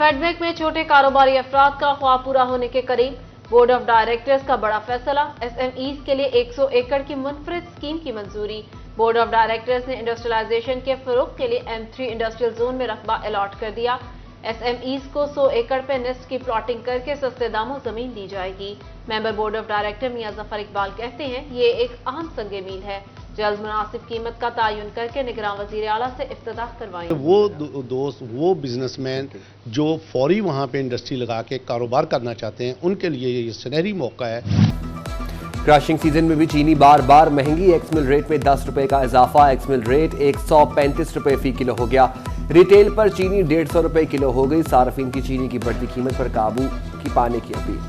फेडबैंक में छोटे कारोबारी अफराद का ख्वाब पूरा होने के करीब। बोर्ड ऑफ डायरेक्टर्स का बड़ा फैसला, एसएमईज के लिए 100 एकड़ की मुनफरिद स्कीम की मंजूरी। बोर्ड ऑफ डायरेक्टर्स ने इंडस्ट्रियलाइजेशन के फरोग के लिए M3 इंडस्ट्रियल जोन में रकबा अलॉट कर दिया। एसएमईज को 100 एकड़ पे निस्फ की प्लॉटिंग करके सस्ते दामों जमीन दी जाएगी। मेंबर बोर्ड ऑफ डायरेक्टर मियां जफर इकबाल कहते हैं ये एक अहम संगे मील है, जल्द मुनासिब कीमत का तयन करके निगरान वजीर आला से इफ्तिताह करवाएंगे। वो दोस्त, वो बिजनेसमैन जो फौरी वहाँ पे इंडस्ट्री लगा के कारोबार करना चाहते हैं, उनके लिए ये सुनहरी मौका है। क्रशिंग सीजन में भी चीनी बार बार महंगी। एक्समिल रेट में 10 रुपए का इजाफा। एक्समिल रेट 135 रुपए फी किलो हो गया। रिटेल पर चीनी 150 रुपए किलो हो गई। सार्फिन की चीनी की बढ़ती कीमत पर काबू की पाने की अपील।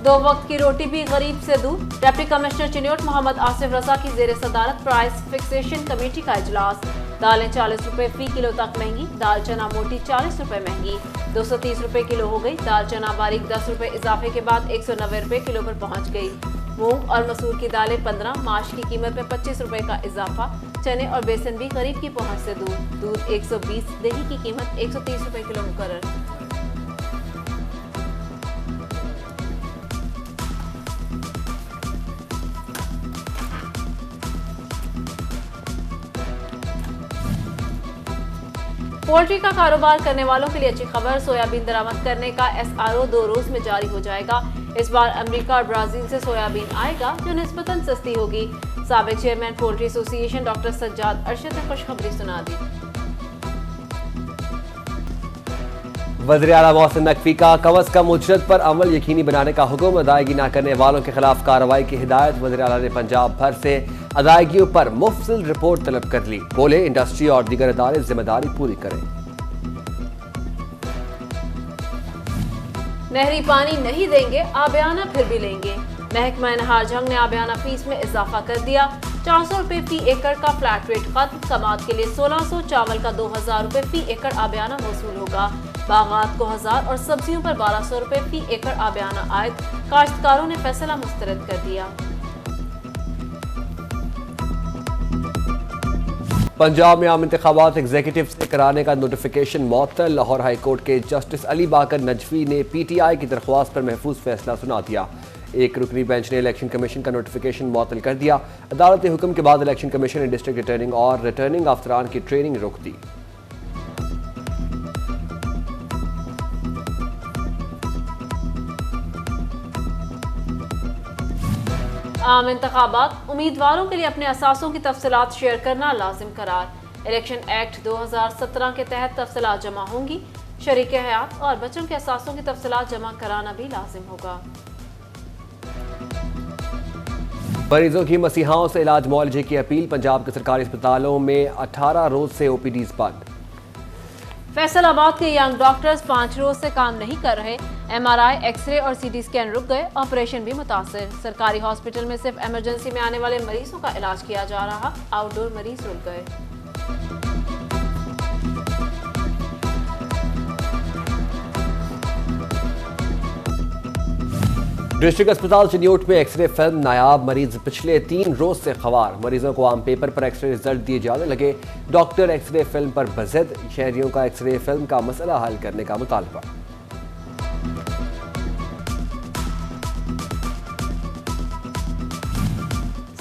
दो वक्त की रोटी भी गरीब से दूर। डिप्टी कमिश्नर चिन्योट मोहम्मद आसिफ रजा की जेर सदारत प्राइस फिक्सेशन कमेटी का इजलास। दालें 40 रुपए फी किलो तक महंगी। दाल चना मोटी 40 रुपए महंगी, 230 रुपए किलो हो गई। दाल चना बारीक 10 रुपए इजाफे के बाद 190 रुपए किलो पर पहुंच गई। मूंग और मसूर की दालें 15, माश की कीमत में 25 रुपए का इजाफा। चने और बेसन भी गरीब की पहुंच से दूर। दूध 120, दही की कीमत 130 रुपए किलो मुकर्रर। पोल्ट्री का कारोबार करने वालों के लिए अच्छी खबर, सोयाबीन दरामद करने का SRO 2 रोज में जारी हो जाएगा। इस बार अमेरिका और ब्राजील से सोयाबीन आएगा जो निस्बतन सस्ती होगी। साबिक chairman poultry association doctor Sajjad Arshad ने खुशखबरी सुना दी। वज़ीर आला मोहसिन नकवी का कम अज कम उजरत पर अमल यकीनी बनाने का हुक्म। अदायगी न करने वालों के खिलाफ कार्रवाई की हिदायत। वज़ीर आला ने पंजाब भर से अदायगियों पर मुफस्सिल रिपोर्ट तलब कर ली। बोले इंडस्ट्री और दीगर अदारे जिम्मेदारी पूरी करें। नहरी पानी नहीं देंगे, आबियाना फिर भी लेंगे। महकमा नहार जंग ने आबियाना फीस में इजाफा कर दिया। 400 रुपए फी एकड़ का फ्लैट रेट खत्म। कमात के लिए 1600, चावल का 2000 रुपए फी एकड़ आबियाना वसूल होगा। बागात को 1000 और सब्जियों पर 1200 रुपए फी एकड़ आबियाना आयद। काश्तकारों ने फैसला मुस्तरद कर दिया। पंजाब में आम इंतखाबात एग्जीक्यूटिव से कराने का नोटिफिकेशन मअतल। लाहौर हाई कोर्ट के जस्टिस अली बाकर नजफी ने PTI की दरख्वास्त पर महफूज फैसला सुना दिया। एक रुकनी बेंच ने इलेक्शन कमीशन का नोटिफिकेशन मअतल कर दिया। अदालती हुक्म के बाद इलेक्शन कमीशन ने डिस्ट्रिक्ट रिटर्निंग और रिटर्निंग अफसरान की ट्रेनिंग रोक दी। आम इंतखाबात उम्मीदवारों के लिए अपने असासों की तफसीलात शेयर करना लाजिम करार। इलेक्शन एक्ट 2017 के तहत तफसीलात जमा होंगी। शरीक हयात और बच्चों के असासों की तफसीलात जमा कराना भी लाजिम होगा। मरीजों की मसीहाओं से इलाज मुआलजे की अपील। पंजाब के सरकारी अस्पतालों में 18 रोज से OPDs बंद। फैसलाबाद के यंग डॉक्टर्स 5 रोज से काम नहीं कर रहे। MRI, एक्सरे और CT स्कैन रुक गए। ऑपरेशन भी मुतासर। सरकारी हॉस्पिटल में सिर्फ इमरजेंसी में आने वाले मरीजों का इलाज किया जा रहा। आउटडोर मरीज रुक गए। डिस्ट्रिक्ट अस्पताल चिन्योट में एक्सरे फिल्म नायाब। मरीज पिछले 3 रोज से खवार। मरीजों को आम पेपर पर एक्सरे रिजल्ट दिए जाने लगे। डॉक्टर एक्सरे फिल्म पर बज़िद। शहरियों का एक्सरे फिल्म का मसला हल करने का मुतालबा।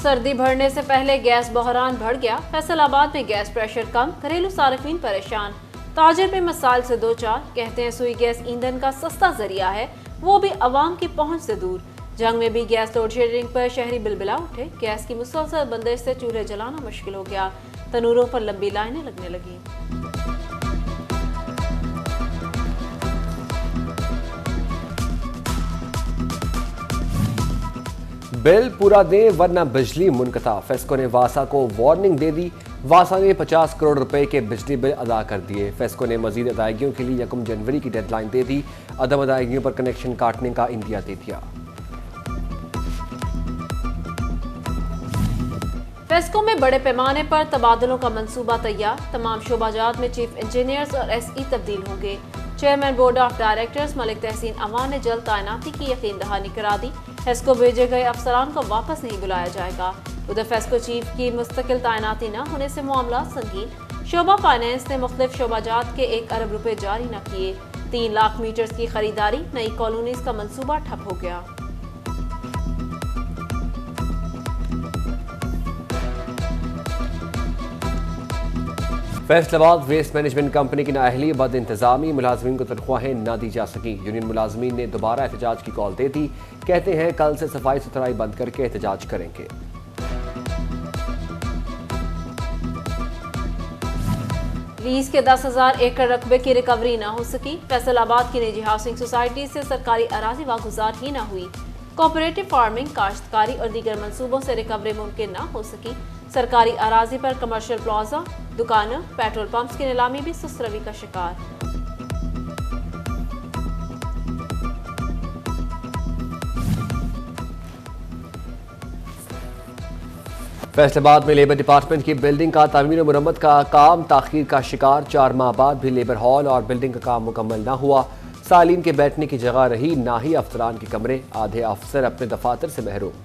सर्दी बढ़ने से पहले गैस बहरान बढ़ गया। फैसलाबाद में गैस प्रेशर कम, घरेलू सार्फिन परेशान। ताजिर पे मसाइल से दो चार। कहते हैं सुई गैस ईंधन का सस्ता जरिया है, वो भी अवाम की पहुंच से दूर। जंग में भी गैस लोड शेडिंग पर शहरी बिलबिला उठे। गैस की मुसलसल बंदिश से चूल्हे जलाना मुश्किल हो गया। तनूरों पर लंबी लाइनें लगने लगी। बिल पूरा दें वरना बिजली मुनक़ता। फेस्को ने वासा को वार्निंग दे दी। वासा ने 50 करोड़ रुपए के बिजली बिल अदा कर दिए। फेस्को ने मजीद अदायगियों के लिए 1 जनवरी की डेडलाइन दे दी। अदम अदायगियों पर कनेक्शन काटने का इंदिया दे दिया। फेस्को में बड़े पैमाने पर तबादलों का मंसूबा तैयार। तमाम शोबाजात में चीफ इंजीनियर्स और SE तब्दील होंगे। Chairman board of directors Malik Tahseen Awan ने जल्द तैनाती की यकीन दहानी करा दी। फेस्को भेजे गए अफसरान को वापस नहीं बुलाया जाएगा। उधर फेस्को चीफ की मुस्तकिल तैनाती न होने से मामला संगीन। शोभा फाइनेंस ने मुख्तलिफ शोबाजात के 1 अरब रुपए जारी न किए। 3 लाख मीटर्स की खरीदारी, नई कॉलोनीज का मंसूबा ठप हो गया। फैसलाबाद वेस्ट मैनेजमेंट कंपनी की नाअहली, बद इंतजामी, मुलाजमीन को तनख्वाहें न दी जा सकी। यूनियन मुलाजमीन ने दोबारा एहतजाज की कॉल दे दी। कहते हैं कल से सफाई सुथराई बंद करके एहतजाज करेंगे। लीज के 10,000 एकड़ रकबे की रिकवरी न हो सकी। फैसलाबाद की निजी हाउसिंग सोसाइटी से सरकारी अराजी वागुजार ही न हुई। कोऑपरेटिव फार्मिंग, काश्तकारी और दीगर मंसूबों से रिकवरी मुमकिन न हो सकी। सरकारी अराजी पर कमर्शियल प्लाजा, दुकानों, पेट्रोल पंप्स की नीलामी भी सुस्त रवि का शिकार। फैसलाबाद में लेबर डिपार्टमेंट की बिल्डिंग का तामीर और मुरम्मत का काम ताखीर का शिकार। 4 माह बाद भी लेबर हॉल और बिल्डिंग का काम मुकम्मल न हुआ। सालीन के बैठने की जगह रही, ना ही अफसरान के कमरे। आधे अफसर अपने दफातर से महरूम।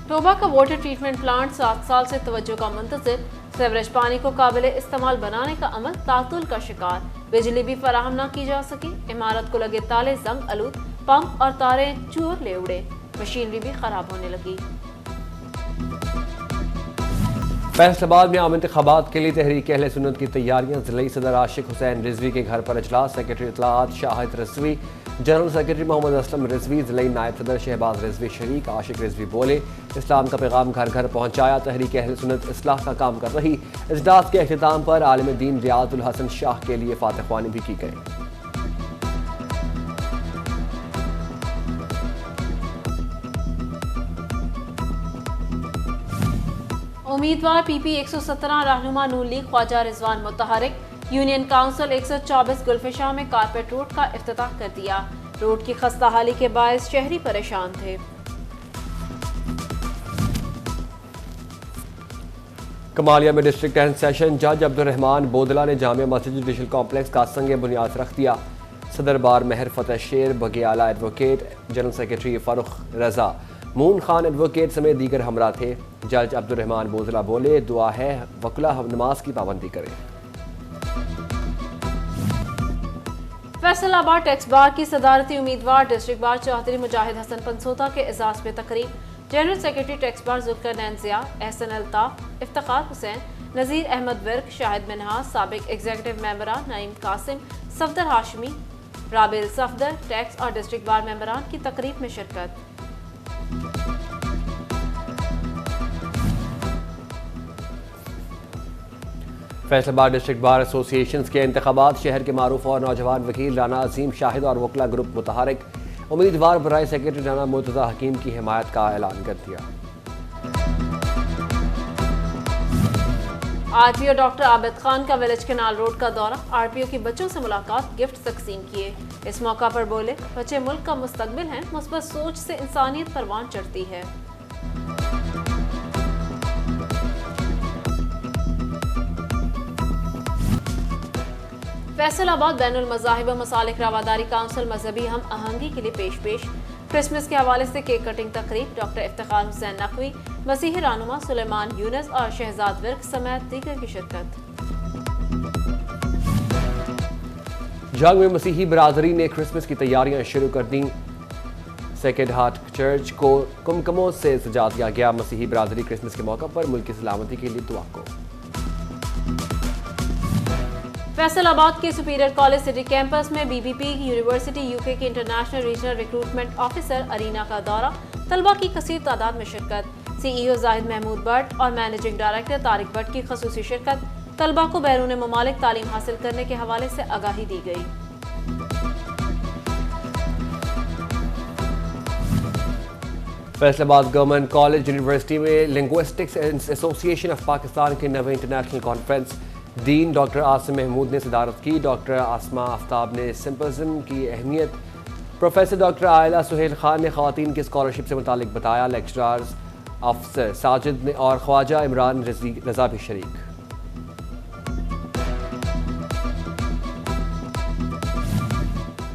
टोबा का वाटर ट्रीटमेंट प्लांट 7 साल से तवज्जो का मुंतजिर। सेवरेज पानी को काबिल इस्तेमाल बनाने का अमल तातुल का शिकार। बिजली भी फराहम न की जा सकी। इमारत को लगे ताले जंग आलूद, पंप और तारे चूर ले उड़े। मशीनरी भी खराब होने लगी। फैसलाबाद में आम इंतखाबात के लिए तहरीक अहले सुन्नत की तैयारियां। ज़िले सदर आशिक हुसैन रिजवी के घर पर इजलास। सेक्रेटरी इत्तलाआत शाहिद रिजवी, जनरल सेक्रेटरी मोहम्मद असलम रिजवी, ज़िले नायब सदर शहबाज रिजवी शरीक। आशिक रिजवी बोले, इस्लाम का पैगाम घर घर पहुँचाया। तहरीक अहले सुन्नत इस्लाह का काम कर रही। इजलास के अख्तिताम पर आलिम दीन रियाजुल हसन शाह के लिए फातहख्वानी भी की गई। उम्मीदवार पीपी 117 रहनुमा नून लीग ख्वाजा रिजवान मुतहरिक। यूनियन काउंसिल 124 गुलफिशा में कारपेट रोड का इफ्तिताह कर दिया। रोड की खस्ता हाली के बायस शहरी परेशान थे। कमालिया में डिस्ट्रिक्ट एंड सेशन जज अब्दुर्रहमान बोदला ने जामिया मस्जिद जुडिशल कॉम्प्लेक्स का संग बुनियाद रख दिया। सदर बार महर फतेह शेर, बगियाला एडवोकेट, जनरल सेक्रेटरी फारूक रजा, मून खान एडवोकेट समेत दीगर हमरा थे। जज अब्दुर्रहमान बोदला बोले, दुआ है वकला नमाज की पाबंदी करें। फैसलाबाद टैक्स बार की सदारती उम्मीदवार डिस्ट्रिक्ट बार चौधरी मुजाहिद हसन पंसोता के एजाज में तकरीब। General secretary tax bar Zulqarnain Zia, Ehsan Altaf, Iftikhar Hussain, Nazir Ahmad Virk, Shahid Minhas, साबिक एग्जीक्यूटिव मेंबरान नईम कासिम, सफदर हाशमी, राबिल सफदर, टैक्स और डिस्ट्रिक्ट बार मेंबरान की तकरीब में शिरकत। फैसलाबाद डिस्ट्रिक्ट बार एसोसिएशन के इंतखाबात। शहर के मारूफ और नौजवान वकील राना अजीम शाहिद और वकला ग्रुप मुतहरिक। उम्मीदवार बराए सेक्रेटरी राना मुर्तज़ा हकीम की हिमायत का ऐलान कर दिया। आरपीओ डॉक्टर आबिद खान का विलेज केनाल रोड का दौरा। आरपीओ की बच्चों से मुलाकात, गिफ्ट तकसीम किए। इस मौका पर बोले, बच्चे मुल्क का मुस्तकबिल हैं। मुस्बत सोच से इंसानियत परवान चढ़ती है। फैसलाबाद बैनुल मज़ाहिब व मसालिक रवादारी काउंसिल मजहबी हम आहंगी के लिए पेश। क्रिसमस के हवाले से केक कटिंग तकरीब। डॉक्टर इफ्तिखार हुसैन नकवी, मसीही रानुमा सुलेमान यूनस और शहजाद विर्क समेत दीगर की शिरकत। जंग में मसीही बरादरी ने क्रिसमस की तैयारियां शुरू कर दी। सेक्रेड हार्ट चर्च को कुमकुमों से सजा दिया गया। मसीही बरादरी क्रिसमस के मौके पर मुल्क की सलामती के लिए दुआ को। फैसलाबाद के सुपीरियर कॉलेज सिटी कैंपस में बीबीपी यूनिवर्सिटी यूके के international regional recruitment officer Areena का दौरा। तलबा की कसीर तादाद में शिरकत। सीईओ जाहिद महमूद भट्ट और मैनेजिंग डायरेक्टर तारिक भट्ट की खसूसी शिरकत। तलबा को बैरून ममालिक तालीम हासिल करने के हवाले से आगाही दी गई। फैसलाबाद गवर्नमेंट कॉलेज यूनिवर्सिटी में लिंग्विस्टिक्स एसोसिएशन ऑफ पाकिस्तान के नवे international conference dean doctor Asim Mahmood ने सदारत की। डॉक्टर आसमा आफ्ताब ने सिंपोजियम की अहमियत, प्रोफेसर डॉक्टर आयला सुहेल खान ने ख़वातीन की स्कॉलरशिप से मुतालिक बताया। लेक्चरर्स अफसर साजिद ने और ख्वाजा इमरान रजा भी शरीक।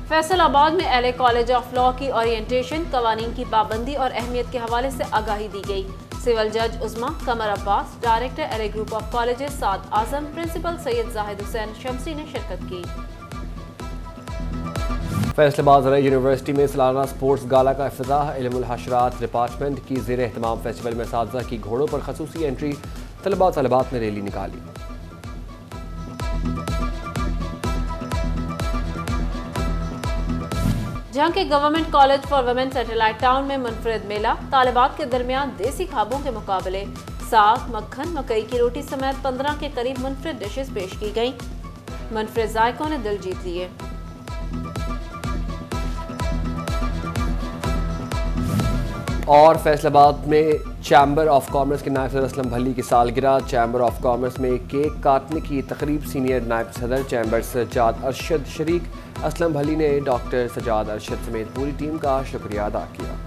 फैसलाबाद में LA कॉलेज ऑफ लॉ की ओरिएंटेशन, कवानीन की पाबंदी और अहमियत के हवाले से आगाही दी गई। सिविल जज उस्मा कमर अब्बास, डायरेक्टर एले group of colleges Saad Azam, principal Syed Zahid Hussain Shamsi ने शिरकत की। फैसलाबाद ज़राई यूनिवर्सिटी में सालाना स्पोर्ट्स गाला का इफ्तिताह। इल्मुल हशरात डिपार्टमेंट की ज़ेर एहतमाम फेस्टिवल में असातिज़ा की घोड़ों पर खसूसी एंट्री। तलबा तलबात ने रैली निकाली। जहां के government college for women satellite town में मुनफरिद मेला। तालिबात के दरमियान देसी खाबों के मुकाबले साग, मक्खन, मकई की रोटी समेत 15 के करीब मुनफरिद डिशेस पेश की गईं। मुनफरिद जायकों ने दिल जीत लिए। और फैसलाबाद में चैम्बर ऑफ कॉमर्स के नायब सदर असलम भली की सालगिरह। चैम्बर ऑफ कॉमर्स में केक काटने की तकरीब। सीनियर नायब सदर चैम्बर सजाद अरशद शरीक। असलम भली ने डॉक्टर सजाद अरशद समेत पूरी टीम का शुक्रिया अदा किया।